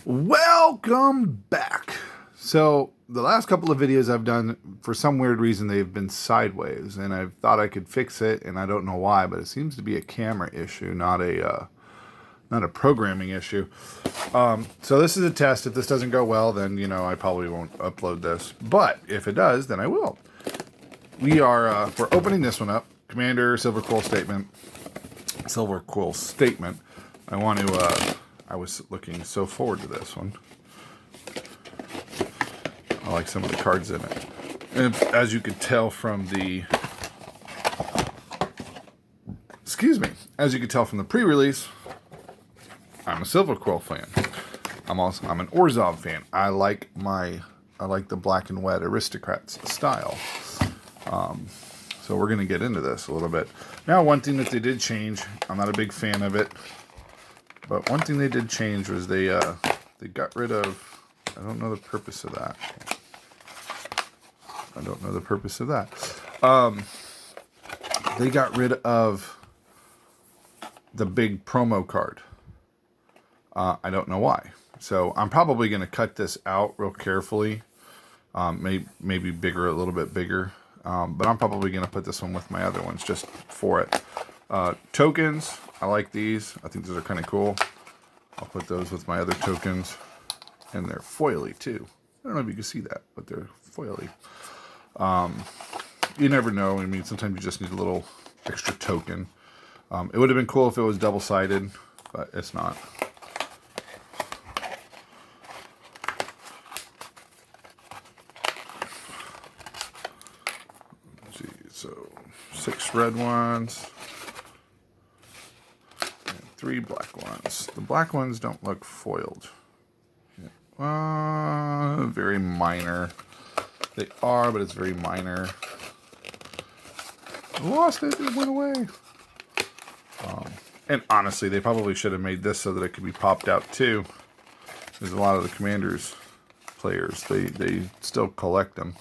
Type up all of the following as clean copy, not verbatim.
Welcome back. So the last couple of videos I've done, for some weird reason, they've been sideways, and I've thought I could fix it, and I don't know why, but it seems to be a camera issue, not a programming issue. So this is a test. If this doesn't go well, then I probably won't upload this. But if it does, then I will. We're opening this one up. Commander Silverquill statement. I was looking so forward to this one. I like some of the cards in it. And as you could tell from the... As you could tell from the pre-release, I'm a Silverquill fan. I'm an Orzhov fan. I like the black and white aristocrats style. So we're going to get into this a little bit. Now, one thing that they did change, I'm not a big fan of it, but one thing they did change was they got rid of, I don't know the purpose of that. They got rid of the big promo card. I don't know why. So I'm probably going to cut this out real carefully. Maybe bigger, a little bit bigger. But I'm probably going to put this one with my other ones just for it. Tokens, I like these. I think those are kind of cool. I'll put those with my other tokens. And they're foily too. I don't know if you can see that, but they're foily. You never know. I mean, sometimes you just need a little extra token. It would have been cool if it was double-sided, but it's not. So 6 red ones and 3 black ones. The black ones don't look foiled. Yeah. Very minor. They are, but it's very minor. I lost it. It went away. And honestly, they probably should have made this so that it could be popped out too. There's a lot of the Commanders players. They still collect them.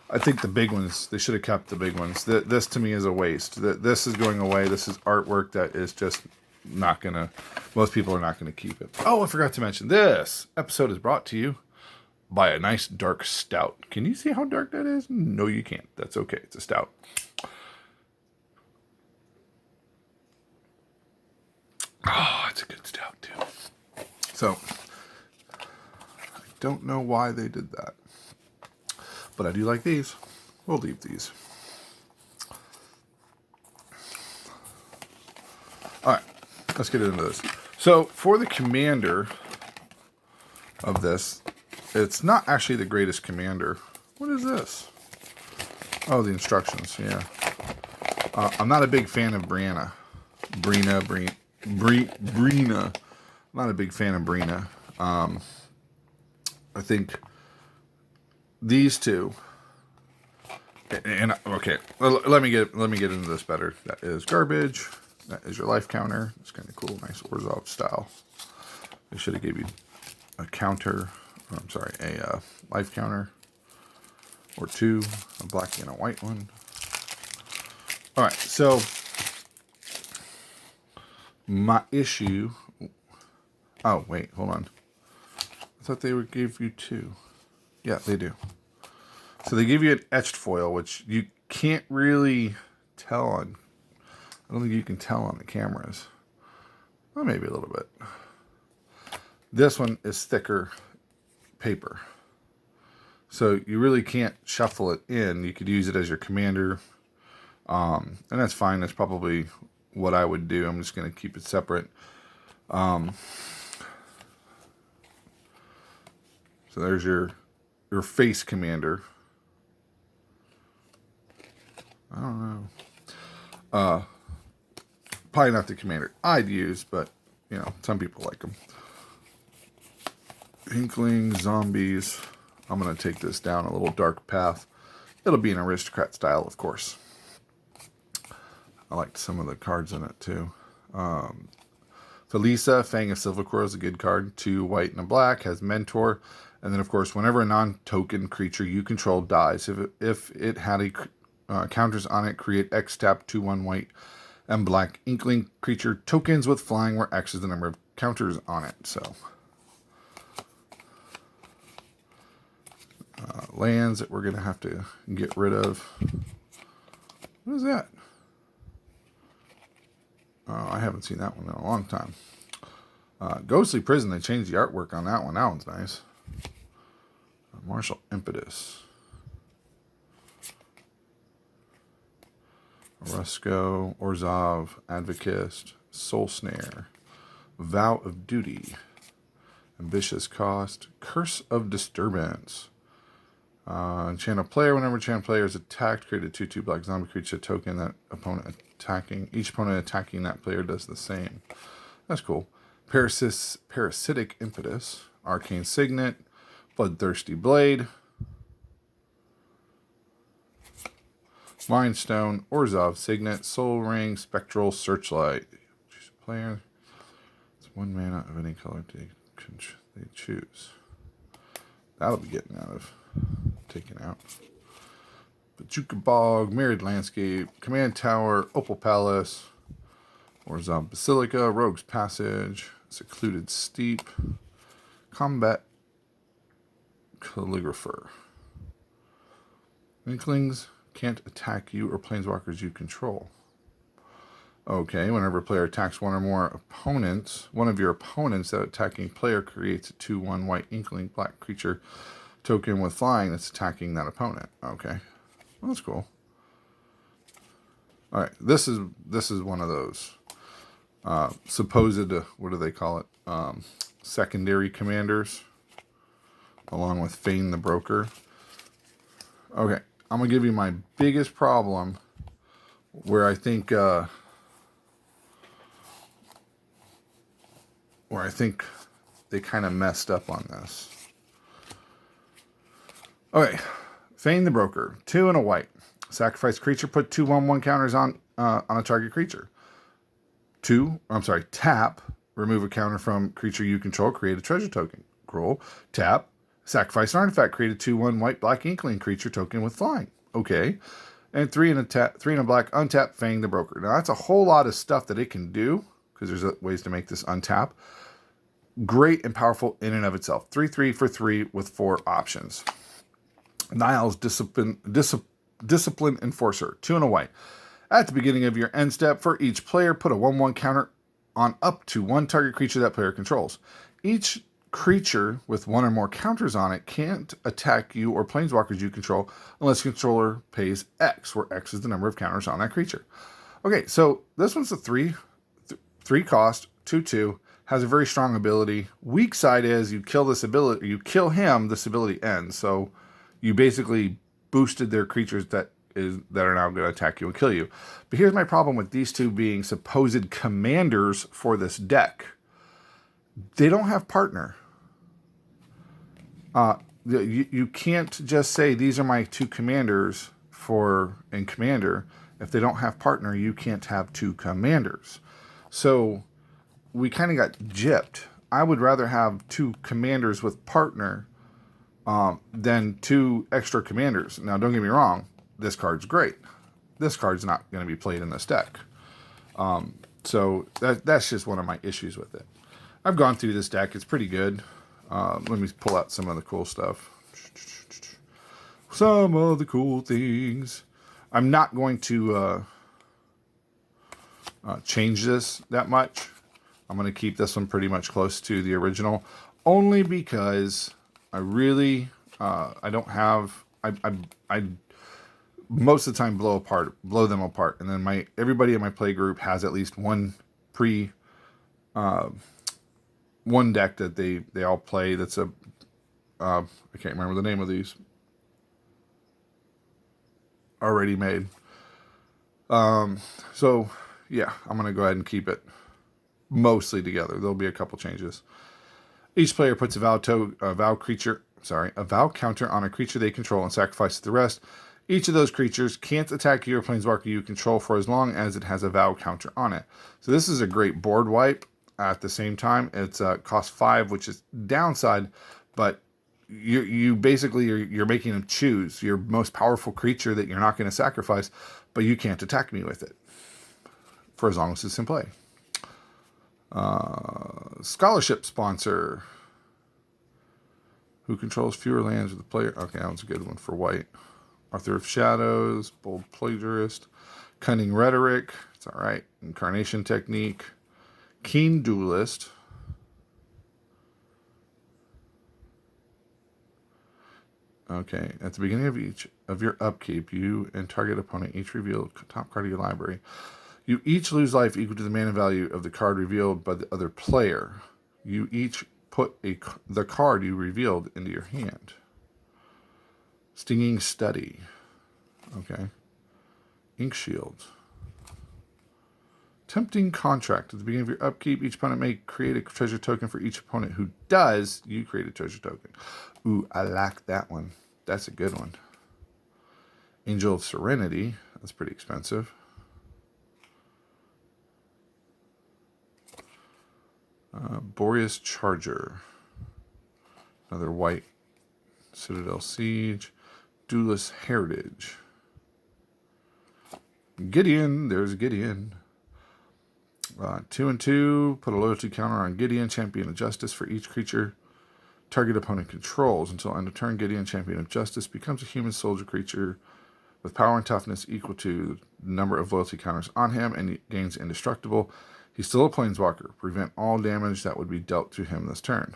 I think the big ones, they should have kept the big ones. This to me is a waste. This is going away. This is artwork that is just not going to, most people are not going to keep it. Oh, I forgot to mention, this episode is brought to you by a nice dark stout. Can you see how dark that is? No, you can't. That's okay. It's a stout. Oh, it's a good stout too. So, I don't know why they did that. But I do like these. We'll leave these. Alright, let's get into this. So, for the commander of this, it's not actually the greatest commander. What is this? Oh, the instructions, yeah. I'm not a big fan of Brina. I'm not a big fan of Brina. I think these two, and okay, let me get into this better. That is garbage. That is your life counter. It's kind of cool, nice Orzhov style. They should have gave you a counter. I'm sorry, a life counter or 2, a black and a white one. All right, so my issue. Oh wait, hold on. I thought they gave you 2. Yeah, they do. So they give you an etched foil, which you can't really tell on. I don't think you can tell on the cameras. Well, maybe a little bit. This one is thicker paper. So you really can't shuffle it in. You could use it as your commander. And that's fine. That's probably what I would do. I'm just going to keep it separate. So there's your face commander. I don't know. Probably not the commander I'd use, but some people like them. Inklings, zombies. I'm going to take this down a little dark path. It'll be an aristocrat style, of course. I liked some of the cards in it too. Felisa, Fang of Silverquill is a good card. 2 white and a black, has mentor. And then, of course, whenever a non-token creature you control dies, if it had counters on it, create X tap 2/1 white and black inkling creature tokens with flying, where X is the number of counters on it. So Lands that we're going to have to get rid of. What is that? Oh, I haven't seen that one in a long time. Ghostly Prison, they changed the artwork on that one. That one's nice. Martial Impetus. Oresco, Orzhov, Advocist, Soul Snare, Vow of Duty, Ambitious Cost, Curse of Disturbance. Enchant a player. Whenever enchant player is attacked, create a 2/2 black zombie creature token that opponent attacking. Each opponent attacking that player does the same. That's cool. Parasitic Impetus, Arcane Signet, Bloodthirsty Blade, Mind Stone, Orzhov Signet, Soul Ring, Spectral Searchlight. Choose a player. It's 1 mana of any color they choose. That'll be taken out. Bajuka Bog, Mirrored Landscape, Command Tower, Opal Palace, Orzhov Basilica, Rogue's Passage, Secluded Steep, Combat Calligrapher. Inklings can't attack you or planeswalkers you control. Okay, whenever a player attacks one or more opponents, one of your opponents, that attacking player creates a 2/1 white inkling black creature token with flying that's attacking that opponent. Okay, well, that's cool. All right, this is one of those supposed, what do they call it? Secondary commanders, along with Fane the Broker. Okay, I'm gonna give you my biggest problem where I think they kind of messed up on this. Okay, Fane the Broker, 2 and a white. Sacrifice creature, put 2/1/1 counters on a target creature. Tap, remove a counter from creature you control, create a treasure token. Roll, tap, sacrifice an artifact, create a 2/1 white black inkling creature token with flying. Okay. And 3 and a black, untap Fane the Broker. Now that's a whole lot of stuff that it can do, because there's ways to make this untap. Great and powerful in and of itself. 3/3 for 3 with 4 options. Niall's Discipline Enforcer, 2 and a white. At the beginning of your end step, for each player, put a 1/1 counter on up to 1 target creature that player controls. Each creature with 1 or more counters on it can't attack you or planeswalkers you control unless controller pays X, where X is the number of counters on that creature. Okay, so this one's a 3 cost, 2/2, has a very strong ability. Weak side is you kill this ability, you kill him, this ability ends. So you basically boosted their creatures that are now going to attack you and kill you. But here's my problem with these two being supposed commanders for this deck. They don't have partner. You can't just say these are my 2 commanders in Commander. If they don't have partner, you can't have 2 commanders. So we kind of got gypped. I would rather have 2 commanders with partner than 2 extra commanders. Now, don't get me wrong. This card's great. This card's not going to be played in this deck. So that's just one of my issues with it. I've gone through this deck. It's pretty good. Let me pull out some of the cool stuff. Some of the cool things. I'm not going to change this that much. I'm going to keep this one pretty much close to the original, only because I really I don't have I most of the time blow them apart, and then everybody in my play group has at least one one deck that they all play. That's a I can't remember the name of these. Already made. So yeah, I'm gonna go ahead and keep it mostly together. There'll be a couple changes. Each player puts a vow counter on a creature they control and sacrifices the rest. Each of those creatures can't attack you or planeswalker you control for as long as it has a vow counter on it. So this is a great board wipe. At the same time, it's cost 5, which is downside, but you basically you're making them choose your most powerful creature that you're not going to sacrifice, but you can't attack me with it for as long as it's in play. Scholarship sponsor. Who controls fewer lands with the player? Okay, that was a good one for white. Author of Shadows, Bold Plagiarist, Cunning Rhetoric, it's all right. Incarnation Technique, Keen Duelist. Okay, at the beginning of each of your upkeep, you and target opponent each reveal top card of your library. You each lose life equal to the mana value of the card revealed by the other player. You each put the card you revealed into your hand. Stinging Study. Okay. Ink Shield. Tempting Contract. At the beginning of your upkeep, each opponent may create a treasure token for each opponent who does. You create a treasure token. Ooh, I like that one. That's a good one. Angel of Serenity. That's pretty expensive. Boreas Charger. Another white. Citadel Siege. Duelist Heritage. Gideon. There's Gideon. 2 and 2. Put a loyalty counter on Gideon, Champion of Justice, for each creature target opponent controls. Until end of turn, Gideon, Champion of Justice, becomes a human soldier creature with power and toughness equal to the number of loyalty counters on him, and he gains indestructible. He's still a planeswalker. Prevent all damage that would be dealt to him this turn.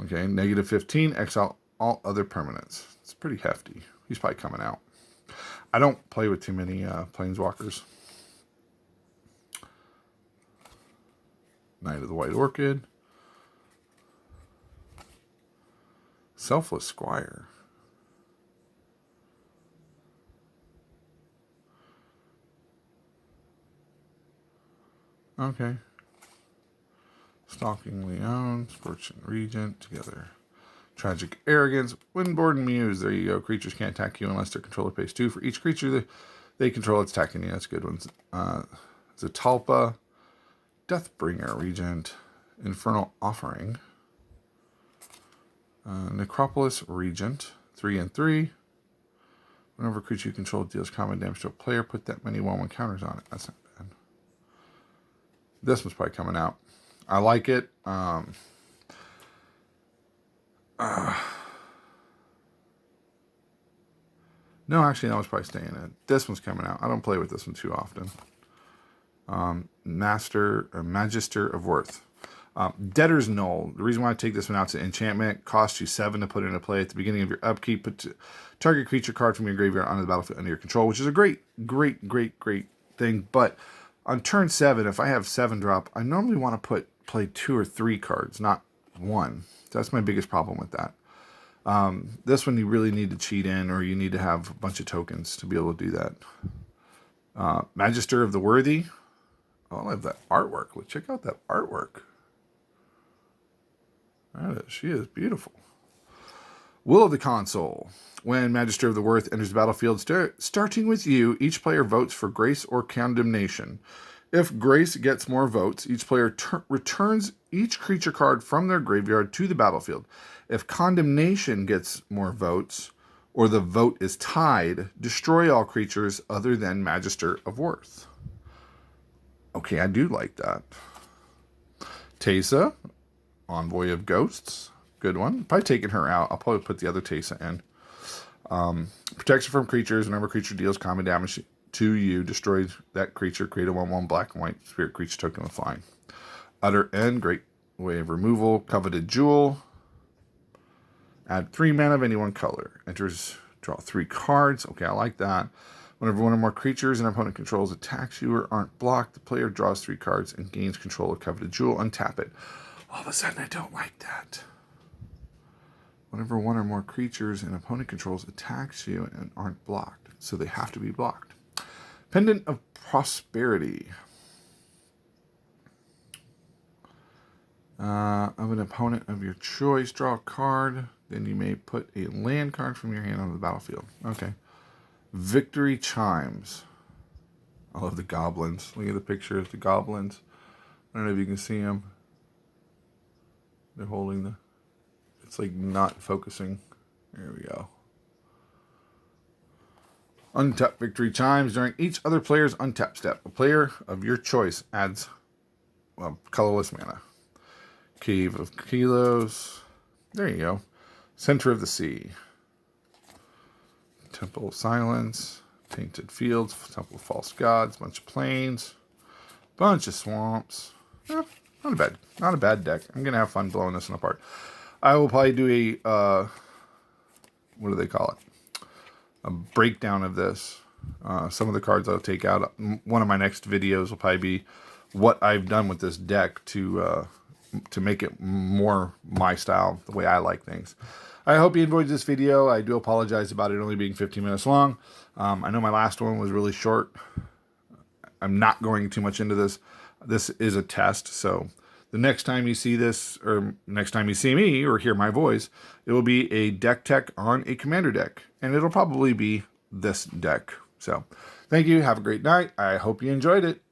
Okay, negative 15. Exile all other permanents. It's pretty hefty. He's probably coming out. I don't play with too many planeswalkers. Knight of the White Orchid. Selfless Squire. Okay. Stalking Leon, Scorching Regent, together. Tragic Arrogance, Windborne Muse. There you go. Creatures can't attack you unless their controller pays 2 for each creature they control. It's attacking you. That's a good one. Zatalpa, Deathbringer Regent, Infernal Offering, Necropolis Regent, 3 and 3. Whenever a creature you control deals combat damage to a player, put that many 1/1 counters on it. That's not bad. This one's probably coming out. I like it. No, actually, that was probably staying in. This one's coming out. I don't play with this one too often. Magister of Worth. Debtor's Knoll. The reason why I take this one out is an enchantment. Costs you 7 to put into play at the beginning of your upkeep. Put target creature card from your graveyard onto the battlefield under your control, which is a great thing. But on turn 7, if I have 7-drop, I normally want to play 2 or 3 cards, not 1. So that's my biggest problem with that. This one you really need to cheat in, or you need to have a bunch of tokens to be able to do that. Magister of the Worthy. Oh, I love that artwork. Let's check out that artwork. She is beautiful. Will of the Console. When Magister of the Worth enters the battlefield, starting with you, each player votes for Grace or Condemnation. If Grace gets more votes, each player returns each creature card from their graveyard to the battlefield. If Condemnation gets more votes, or the vote is tied, destroy all creatures other than Magister of Worth. Okay, I do like that. Teysa, Envoy of Ghosts. Good one. Probably taking her out. I'll probably put the other Teysa in. Protection from creatures. Whenever a creature deals combat damage to you, destroy that creature. Create a 1/1 black and white spirit creature token with flying. Utter End. Great way of removal. Coveted Jewel. Add 3 mana of any one color. Enters, draw 3 cards. Okay, I like that. Whenever one or more creatures an opponent controls attacks you or aren't blocked, the player draws 3 cards and gains control of Coveted Jewel. Untap it. All of a sudden, I don't like that. Whenever one or more creatures an opponent controls attacks you and aren't blocked, so they have to be blocked. Pendant of Prosperity. Of an opponent of your choice, draw a card. Then you may put a land card from your hand on the battlefield. Okay. Victory Chimes. I love the goblins. Look at the picture of the goblins. I don't know if you can see them. They're holding the... It's like not focusing. There we go. Untap Victory Chimes. During each other player's untap step, a player of your choice adds colorless mana. Cave of Kilos. There you go. Center of the Sea. Temple of Silence. Tainted Fields. Temple of False Gods. Bunch of plains. Bunch of swamps. Not a bad deck. I'm going to have fun blowing this one apart. I will probably do a, what do they call it? A breakdown of this. Some of the cards I'll take out. One of my next videos will probably be what I've done with this deck to make it more my style, the way I like things. I hope you enjoyed this video. I do apologize about it only being 15 minutes long. I know my last one was really short. I'm not going too much into this. This is a test, so the next time you see this, or next time you see me or hear my voice, it will be a deck tech on a commander deck, and it'll probably be this deck. So, thank you. Have a great night. I hope you enjoyed it.